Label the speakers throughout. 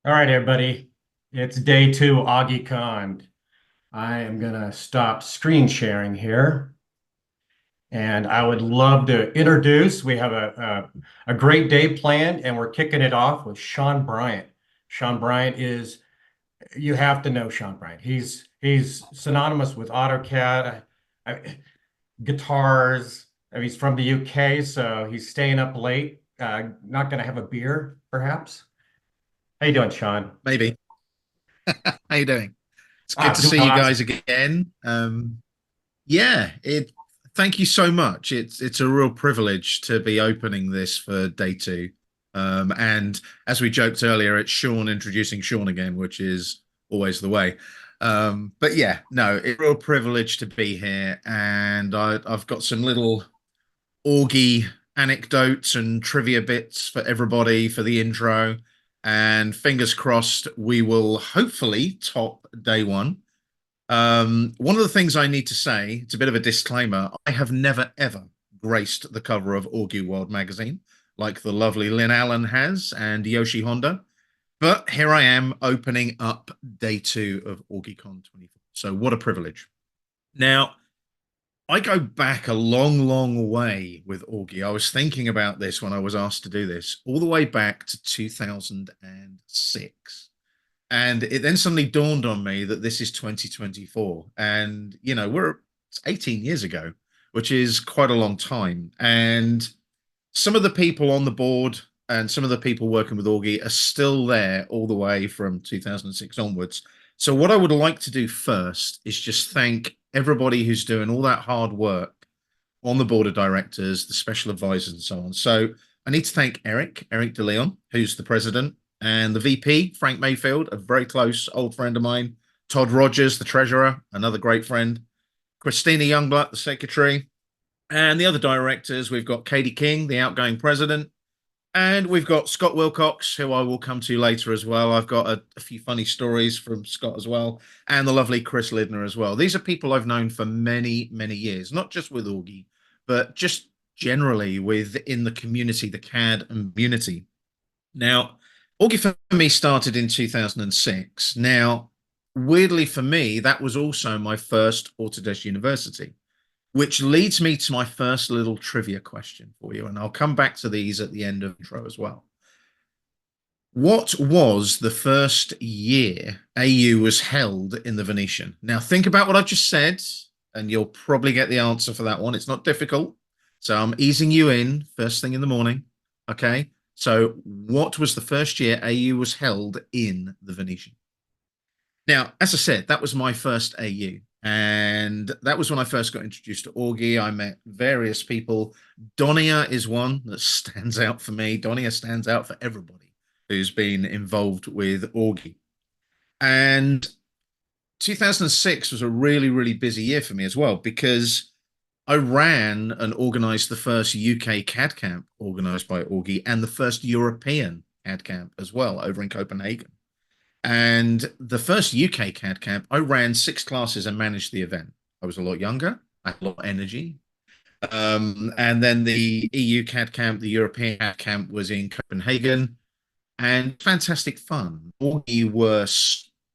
Speaker 1: All right, everybody. It's day two, AuggieCon. I am gonna stop screen sharing here, and I would love to introduce. We have a great day planned, and we're kicking it off with Shaun Bryant. Shaun Bryant is you have to know Shaun Bryant. He's synonymous with AutoCAD, guitars. He's from the UK, so he's staying up late. Not gonna have a beer, perhaps. How you doing, Shaun?
Speaker 2: Maybe. How you doing? It's good to
Speaker 1: Doing
Speaker 2: see you
Speaker 1: awesome.
Speaker 2: guys again. Yeah, it. Thank you so much. It's a real privilege to be opening this for day two. And as we joked earlier, it's Sean introducing Sean again, which is always the way. But yeah, no, it's a real privilege to be here, and I've got some little Augie anecdotes and trivia bits for everybody for the intro. And fingers crossed, we will hopefully top day one. One of the things I need to say, it's a bit of a disclaimer. I have never ever graced the cover of Augie World magazine like the lovely Lynn Allen has and Yoshi Honda. But here I am opening up day two of AuggieCon 24. So what a privilege. Now, I go back a long, long way with Augie. I was thinking about this when I was asked to do this, all the way back to 2006. And it then suddenly dawned on me that this is 2024. And, it's 18 years ago, which is quite a long time. And some of the people on the board and some of the people working with Augie are still there all the way from 2006 onwards. So, what I would like to do first is just thank everybody who's doing all that hard work on the board of directors, the special advisors, and so on. So, I need to thank Eric De Leon, who's the president, and the VP, Frank Mayfield, a very close old friend of mine, Todd Rogers, the treasurer, another great friend, Christina Youngblood, the secretary, and the other directors. We've got Katie King, the outgoing president, and we've got Scott Wilcox, who I will come to later as well. I've got a few funny stories from Scott as well, and the lovely Chris Lidner as well. These are people I've known for many, many years, not just with Augie, but just generally within the community, the CAD and community. Now, Augie for me started in 2006. Now, weirdly for me, that was also my first Autodesk University, which leads me to my first little trivia question for you. And I'll come back to these at the end of the intro as well. What was the first year AU was held in the Venetian? Now, think about what I've just said, and you'll probably get the answer for that one. It's not difficult. So I'm easing you in first thing in the morning. Okay. So, what was the first year AU was held in the Venetian? Now, as I said, that was my first AU. And that was when I first got introduced to Augie. I met various people. Donia is one that stands out for me. Donia stands out for everybody who's been involved with Augie. And 2006 was a really, really busy year for me as well because I ran and organized the first UK CAD camp organized by Augie and the first European CAD camp as well over in Copenhagen. And the first UK CAD camp, I ran 6 classes and managed the event. I was a lot younger, I had a lot of energy. And then the EU CAD camp, the European CAD camp was in Copenhagen, and fantastic fun. We were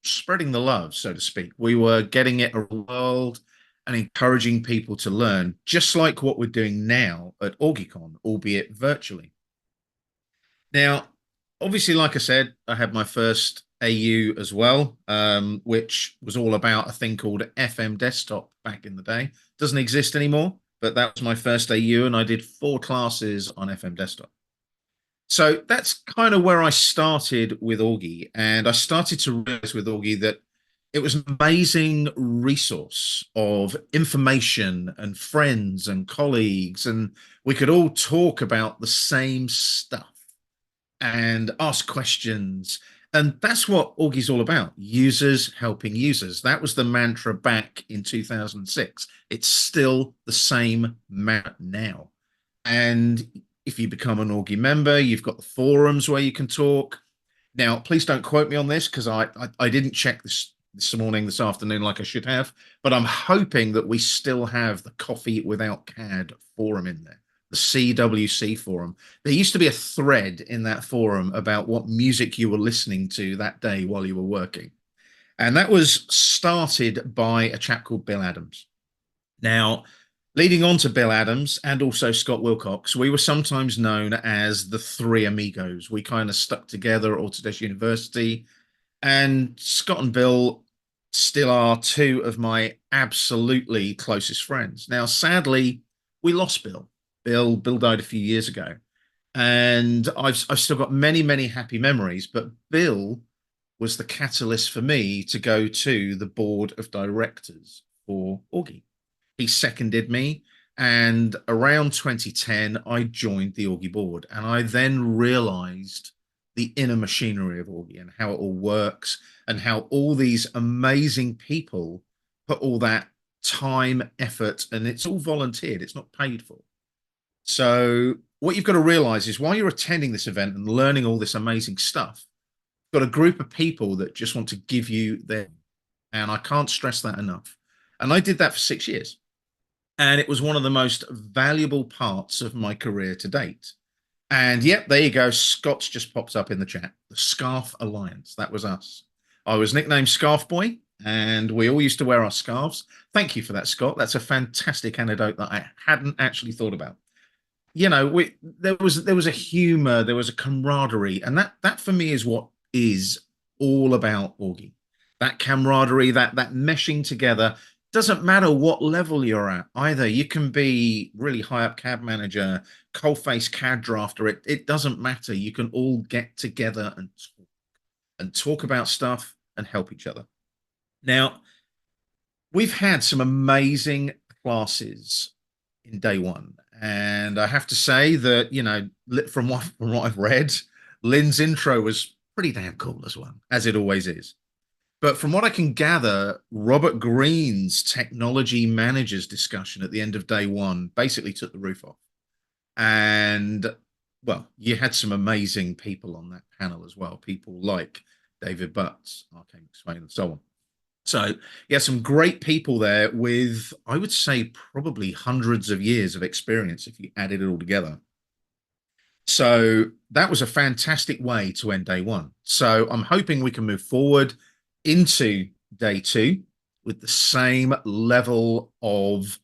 Speaker 2: spreading the love, so to speak. We were getting it around the world and encouraging people to learn, just like what we're doing now at AuggieCon, albeit virtually. Now, obviously, like I said, I had my first AU as well, which was all about a thing called FM Desktop back in the day. Doesn't exist anymore, but that was my first AU, and I did 4 classes on FM Desktop. So that's kind of where I started with Augie, and I started to realize with Augie that it was an amazing resource of information and friends and colleagues, and we could all talk about the same stuff and ask questions. And that's what Augie's all about, users helping users. That was the mantra back in 2006. It's still the same mantra now. And if you become an Augie member, you've got the forums where you can talk. Now, please don't quote me on this because I didn't check this morning, this afternoon, like I should have. But I'm hoping that we still have the Coffee Without CAD forum in there. the CWC forum. There used to be a thread in that forum about what music you were listening to that day while you were working. And that was started by a chap called Bill Adams. Now, leading on to Bill Adams and also Scott Wilcox, we were sometimes known as the Three Amigos. We kind of stuck together at Autodesk University, and Scott and Bill still are two of my absolutely closest friends. Now, sadly, we lost Bill. Bill died a few years ago, and I've still got many happy memories. But Bill was the catalyst for me to go to the board of directors for Augie. He seconded me, and around 2010, I joined the Augie board, and I then realized the inner machinery of Augie and how it all works, and how all these amazing people put all that time, effort, and it's all volunteered. It's not paid for. So what you've got to realize is while you're attending this event and learning all this amazing stuff, you've got a group of people that just want to give you their, and I can't stress that enough. And I did that for 6 years. And it was one of the most valuable parts of my career to date. And yep, there you go. Scott's just popped up in the chat. The Scarf Alliance. That was us. I was nicknamed Scarf Boy, and we all used to wear our scarves. Thank you for that, Scott. That's a fantastic anecdote that I hadn't actually thought about. You know, there was a humor, there was a camaraderie, and that for me is what is all about Augie. That camaraderie, that meshing together. Doesn't matter what level you're at either. You can be really high up CAD manager, coalface CAD drafter. It doesn't matter. You can all get together and talk about stuff and help each other. Now, we've had some amazing classes in day one. And I have to say that, you know, from what I've read, Lynn's intro was pretty damn cool as well, as it always is. But from what I can gather, Robert Green's technology managers discussion at the end of day one basically took the roof off. And, well, you had some amazing people on that panel as well. People like David Butts, Arcane Swain, and so on. So, yeah, some great people there with, I would say, probably hundreds of years of experience if you added it all together. So that was a fantastic way to end day one. So I'm hoping we can move forward into day two with the same level of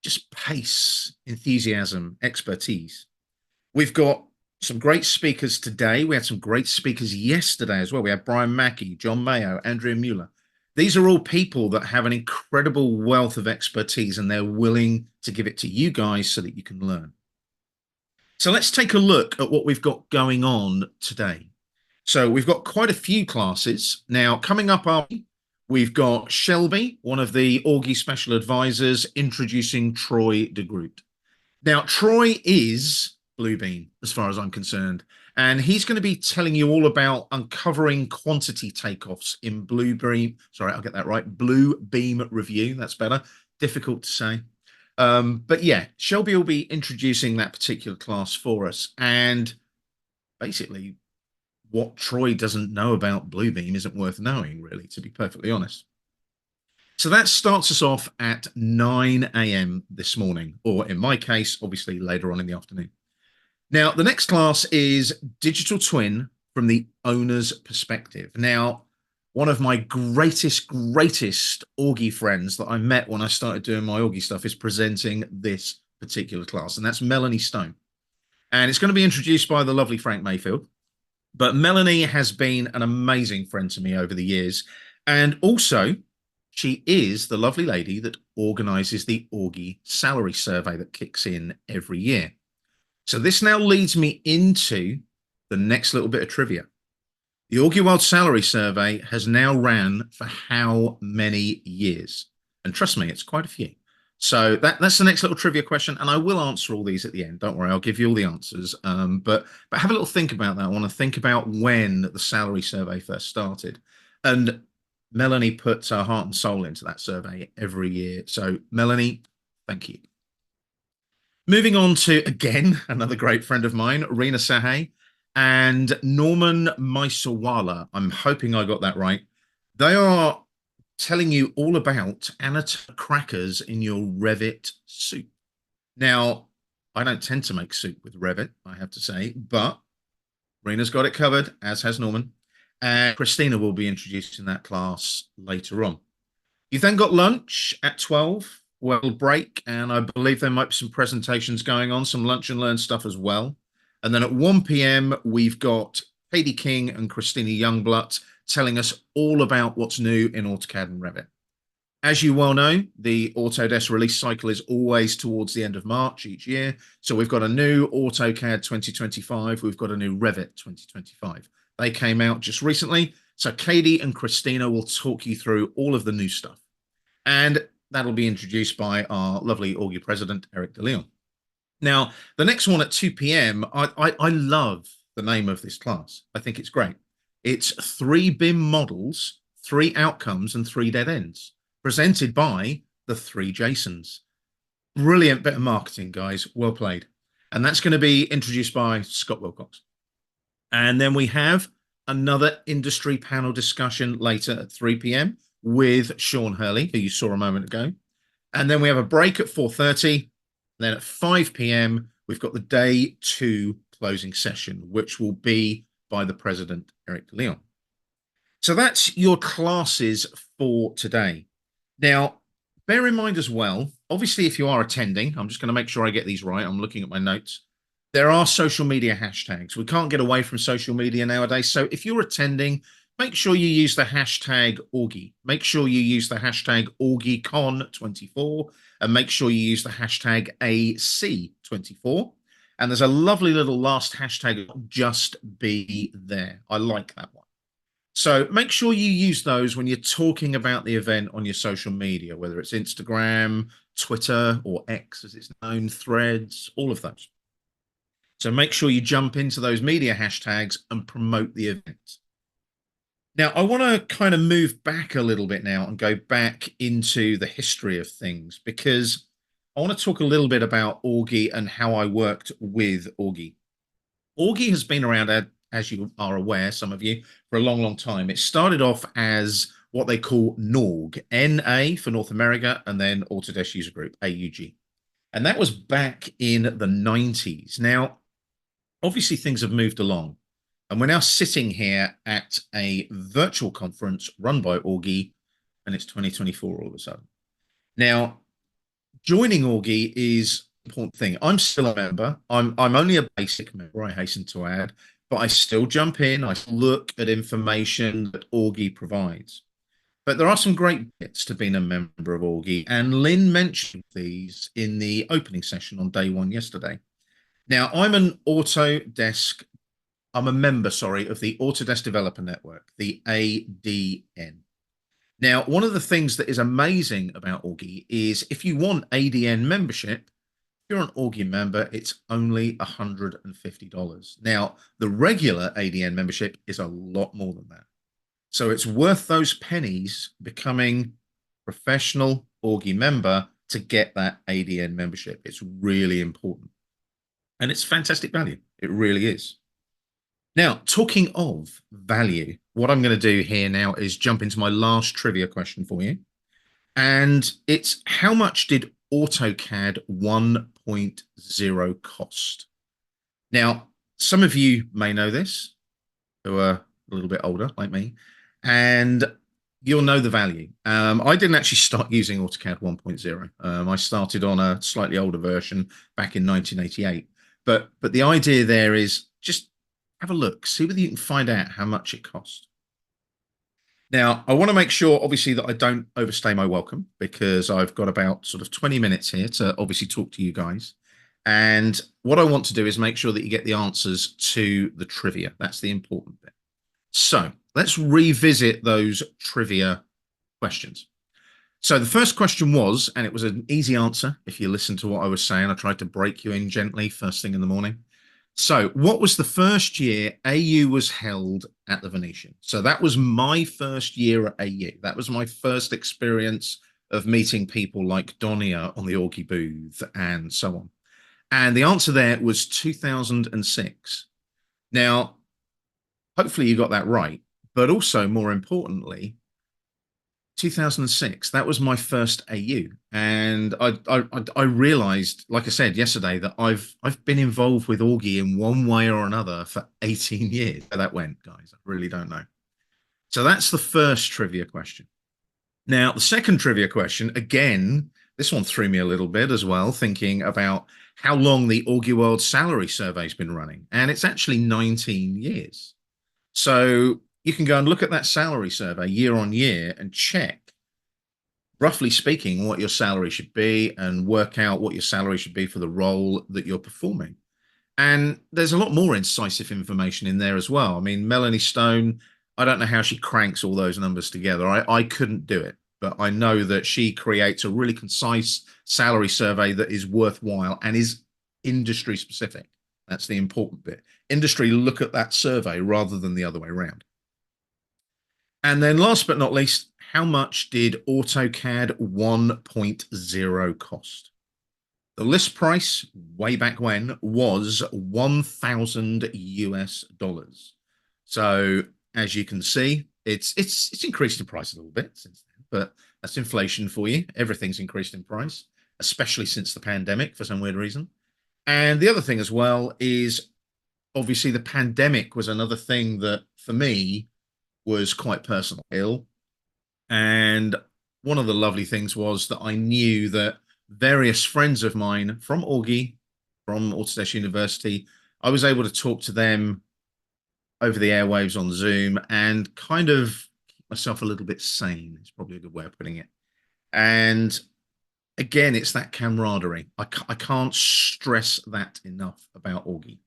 Speaker 2: just pace, enthusiasm, expertise. We've got some great speakers today. We had some great speakers yesterday as well. We had Brian Mackey, John Mayo, Andrea Mueller. These are all people that have an incredible wealth of expertise, and they're willing to give it to you guys so that you can learn. So let's take a look at what we've got going on today. So we've got quite a few classes. Now, coming up, we've got Shelby, one of the Augie special advisors, introducing Troy de Groot. Now, Troy is Bluebeam, as far as I'm concerned, and he's going to be telling you all about uncovering quantity takeoffs in Bluebeam. Sorry, I'll get that right. Bluebeam Review. That's better. Difficult to say. But yeah, Shelby will be introducing that particular class for us. And basically, what Troy doesn't know about Bluebeam isn't worth knowing, really, to be perfectly honest. So that starts us off at 9 a.m. this morning, or in my case, obviously later on in the afternoon. Now, the next class is Digital Twin from the owner's perspective. Now, one of my greatest Augie friends that I met when I started doing my Augie stuff is presenting this particular class, and that's Melanie Stone. And it's going to be introduced by the lovely Frank Mayfield. But Melanie has been an amazing friend to me over the years. And also, she is the lovely lady that organizes the Augie salary survey that kicks in every year. So this now leads me into the next little bit of trivia. The Augie World Salary Survey has now ran for how many years? And trust me, it's quite a few. So that's the next little trivia question, and I will answer all these at the end. Don't worry, I'll give you all the answers. But have a little think about that. I want to think about when the salary survey first started. And Melanie puts her heart and soul into that survey every year. So Melanie, thank you. Moving on to, again, another great friend of mine, Rena Sahay and Norman Maisawala. I'm hoping I got that right. They are telling you all about anatomical crackers in your Revit soup. Now, I don't tend to make soup with Revit, I have to say, but Rena's got it covered, as has Norman. And Christina will be introducing that class later on. You then got lunch at 12, well, break, and I believe there might be some presentations going on, some lunch and learn stuff as well. And then at 1 p.m., we've got Katie King and Christina Youngblood telling us all about what's new in AutoCAD and Revit. As you well know, the Autodesk release cycle is always towards the end of March each year. So we've got a new AutoCAD 2025. We've got a new Revit 2025. They came out just recently. So Katie and Christina will talk you through all of the new stuff. And that'll be introduced by our lovely Augie president, Eric De Leon. Now, the next one at 2 p.m., I love the name of this class. I think it's great. It's 3 BIM models, 3 outcomes, and 3 dead ends, presented by the 3 Jasons. Brilliant bit of marketing, guys. Well played. And that's going to be introduced by Scott Wilcox. And then we have another industry panel discussion later at 3 p.m. with Sean Hurley, who you saw a moment ago. And then we have a break at 4:30. Then at 5 p.m., we've got the day 2 closing session, which will be by the president, Eric De Leon. So that's your classes for today. Now, bear in mind as well, obviously, if you are attending, I'm just going to make sure I get these right. I'm looking at my notes. There are social media hashtags. We can't get away from social media nowadays. So if you're attending, make sure you use the hashtag Augie. Make sure you use the hashtag AugieCon24 and make sure you use the hashtag AC24. And there's a lovely little last hashtag, just be there. I like that one. So make sure you use those when you're talking about the event on your social media, whether it's Instagram, Twitter, or X as it's known, Threads, all of those. So make sure you jump into those media hashtags and promote the event. Now, I want to kind of move back a little bit now and go back into the history of things, because I want to talk a little bit about Augie and how I worked with Augie. Augie has been around, as you are aware, some of you, for a long, long time. It started off as what they call NORG, NA for North America, and then Autodesk User Group, AUG. And that was back in the 90s. Now, obviously, things have moved along. And we're now sitting here at a virtual conference run by Augie, and it's 2024 all of a sudden. Now, joining Augie is an important thing. I'm still a member. I'm only a basic member, I hasten to add, but I still jump in. I look at information that Augie provides. But there are some great bits to being a member of Augie, and Lynn mentioned these in the opening session on day 1 yesterday. Now, I'm a member, of the Autodesk Developer Network, the ADN. Now, one of the things that is amazing about Augie is if you want ADN membership, if you're an Augie member, it's only $150. Now, the regular ADN membership is a lot more than that. So it's worth those pennies becoming a professional Augie member to get that ADN membership. It's really important. And it's fantastic value. It really is. Now, talking of value, what I'm going to do here now is jump into my last trivia question for you. And it's, how much did AutoCAD 1.0 cost? Now, some of you may know this, who are a little bit older like me, and you'll know the value. I didn't actually start using AutoCAD 1.0. I started on a slightly older version back in 1988. But the idea there is just have a look, see whether you can find out how much it cost. Now, I want to make sure, obviously, that I don't overstay my welcome, because I've got about sort of 20 minutes here to obviously talk to you guys. And what I want to do is make sure that you get the answers to the trivia. That's the important bit. So let's revisit those trivia questions. So the first question was, and it was an easy answer if you listen to what I was saying, I tried to break you in gently first thing in the morning. So what was the first year AU was held at the Venetian? So that was my first year at AU. That was my first experience of meeting people like Donia on the Augie booth and so on. And the answer there was 2006. Now, hopefully you got that right, but also more importantly, 2006. That was my first AU, and I realized, like I said yesterday, that I've been involved with Augie in one way or another for 18 years. How that went, guys, I really don't know. So that's the first trivia question. Now, the second trivia question, again, this one threw me a little bit as well, thinking about how long the Augie World Salary Survey's been running, and it's actually 19 years. So you can go and look at that salary survey year on year and check, roughly speaking, what your salary should be and work out what your salary should be for the role that you're performing. And there's a lot more incisive information in there as well. I mean, Melanie Stone, I don't know how she cranks all those numbers together. I couldn't do it, but I know that she creates a really concise salary survey that is worthwhile and is industry specific. That's the important bit. Industry look at that survey rather than the other way around. And then last but not least, how much did AutoCAD 1.0 cost? The list price way back when was 1,000 US dollars. So as you can see, it's increased in price a little bit since then, but that's inflation for you. Everything's increased in price, especially since the pandemic for some weird reason. And the other thing as well is obviously the pandemic was another thing that for me was quite personal, ill. And one of the lovely things was that I knew that various friends of mine from Augie, from Autodesk University, I was able to talk to them over the airwaves on Zoom and kind of keep myself a little bit sane. It's probably a good way of putting it. And again, it's that camaraderie. I can't stress that enough about Augie.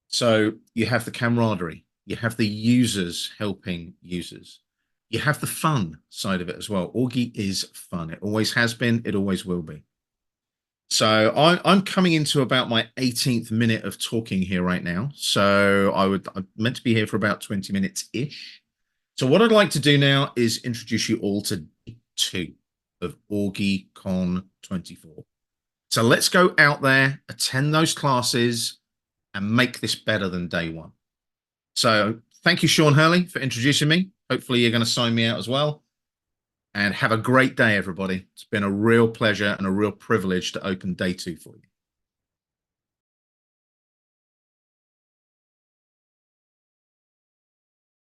Speaker 2: So you have the camaraderie, you have the users helping users, you have the fun side of it as well. Augie is fun. It always has been. It always will be. So I'm coming into about my 18th minute of talking here right now. So I'm meant to be here for about 20 minutes ish. So what I'd like to do now is introduce you all to day 2 of AugieCon 24. So let's go out there, attend those classes, and make this better than day 1. So thank you, Shaun Hurley, for introducing me. Hopefully you're going to sign me out as well. And have a great day, everybody. It's been a real pleasure and a real privilege to open day 2 for you.